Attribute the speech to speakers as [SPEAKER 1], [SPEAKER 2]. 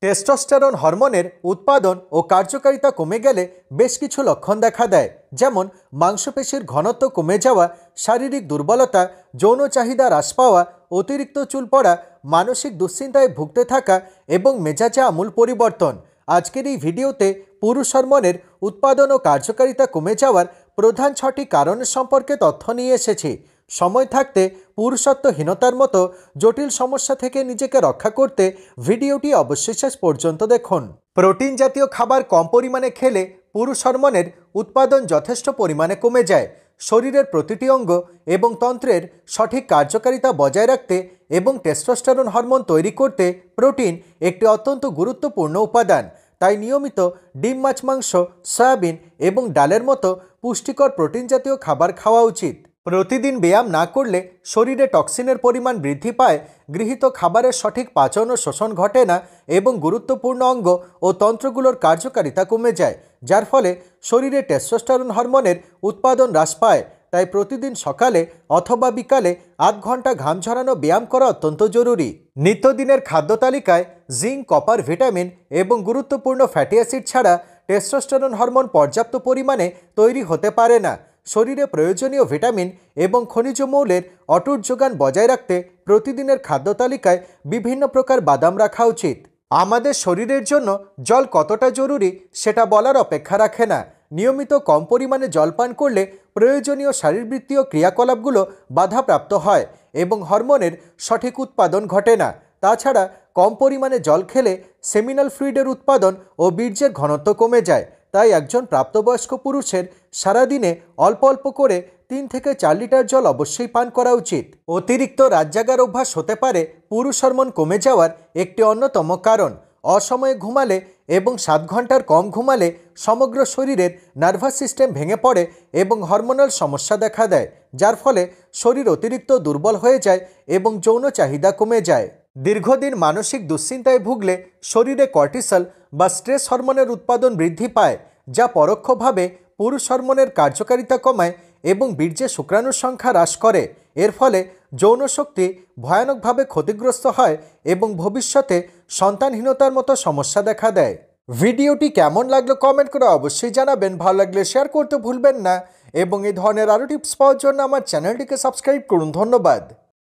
[SPEAKER 1] Testosterone হরমোনের উৎপাদন ও কার্যকারিতা কমে গেলে বেশ কিছু লক্ষণ দেখা দেয়, যেমন মাংসপেশির ঘনত্ব কমে যাওয়া, শারীরিক দুর্বলতা, যৌন চাহিদা হ্রাস পাওয়া, অতিরিক্ত চুল পড়া, মানসিক দুশ্চিন্তায় ভুগতে থাকা এবং মেজাজে আমূল পরিবর্তন। আজকের এই ভিডিওতে পুরুষ হরমোনের উৎপাদন ও কার্যকারিতা কমে যাওয়ার প্রধান 6টি কারণের সম্পর্কে তথ্য নিয়ে এসেছি। সময় থাকতে পুরুষত্বহীনতার মতো জটিল সমস্যা থেকে নিজেকে রক্ষা করতে ভিডিওটি অবশ্যই শেষ পর্যন্ত দেখুন। প্রোটিন জাতীয় খাবার কম পরিমাণে খেলে পুরুষ হরমোনের উৎপাদন যথেষ্ট পরিমাণে কমে যায়। শরীরের প্রতিটি অঙ্গ এবং তন্ত্রের সঠিক কার্যকারিতা বজায় রাখতে এবং টেস্টোস্টেরন হরমোন তৈরি করতে প্রোটিন একটি অত্যন্ত গুরুত্বপূর্ণ উপাদান। তাই নিয়মিত ডিম, মাছ, মাংস, সয়াবিন এবং ডালের মতো পুষ্টিকর প্রোটিন জাতীয় খাবার খাওয়া উচিত। প্রতিদিন ব্যায়াম না করলে শরীরে টক্সিনের পরিমাণ বৃদ্ধি পায়, গৃহীত খাবারের সঠিক পাচন ও শোষণ ঘটে না এবং গুরুত্বপূর্ণ অঙ্গ ও তন্ত্রগুলোর কার্যকারিতা কমে যায়, যার ফলে শরীরে টেস্টোস্টেরন হরমোনের উৎপাদন হ্রাস পায়। তাই প্রতিদিন সকালে অথবা বিকালে আধ ঘন্টা ঘাম ঝরানো ব্যায়াম করা অত্যন্ত জরুরি। নিত্যদিনের খাদ্য তালিকায় জিঙ্ক, কপার, ভিটামিন এবং গুরুত্বপূর্ণ ফ্যাটি অ্যাসিড ছাড়া টেস্টোস্টেরন হরমোন পর্যাপ্ত পরিমাণে তৈরি হতে পারে না। শরীরে প্রয়োজনীয় ভিটামিন এবং খনিজ মৌলের অটুট যোগান বজায় রাখতে প্রতিদিনের খাদ্য তালিকায় বিভিন্ন প্রকার বাদাম রাখা উচিত। আমাদের শরীরের জন্য জল কতটা জরুরি সেটা বলার অপেক্ষা রাখে না। নিয়মিত কম পরিমাণে জল পান করলে প্রয়োজনীয় শারীরবৃত্তীয় ক্রিয়াকলাপগুলো বাধাপ্রাপ্ত হয় এবং হরমোনের সঠিক উৎপাদন ঘটে না। তাছাড়া কম পরিমাণে জল খেলে সেমিনাল ফ্লুইডের উৎপাদন ও বীর্যের ঘনত্ব কমে যায়। তাই একজন প্রাপ্তবয়স্ক পুরুষের সারাদিনে অল্প অল্প করে 3 থেকে 4 লিটার জল অবশ্যই পান করা উচিত। অতিরিক্ত রাত জাগার অভ্যাস হতে পারে পুরুষ হরমোন কমে যাওয়ার একটি অন্যতম কারণ। অসময়ে ঘুমালে এবং 7 ঘন্টার কম ঘুমালে সমগ্র শরীরের নার্ভাস সিস্টেম ভেঙে পড়ে এবং হরমোনাল সমস্যা দেখা দেয়, যার ফলে শরীর অতিরিক্ত দুর্বল হয়ে যায় এবং যৌন চাহিদা কমে যায়। দীর্ঘদিন মানসিক দুশ্চিন্তায় ভুগলে শরীরে কর্টিসল বা স্ট্রেস হরমোনের উৎপাদন বৃদ্ধি পায়, যা পরোক্ষভাবে পুরুষ হরমোনের কার্যকারিতা কমায় এবং বীর্যে শুক্রাণুর সংখ্যা হ্রাস করে। এর ফলে যৌন শক্তি ভয়ানকভাবে ক্ষতিগ্রস্ত হয় এবং ভবিষ্যতে সন্তানহীনতার মতো সমস্যা দেখা দেয়। ভিডিওটি কেমন লাগলো কমেন্ট করে অবশ্যই জানাবেন। ভালো লাগলে শেয়ার করতে ভুলবেন না এবং এই ধরনের আরও টিপস পাওয়ার জন্য আমার চ্যানেলটিকে সাবস্ক্রাইব করুন। ধন্যবাদ।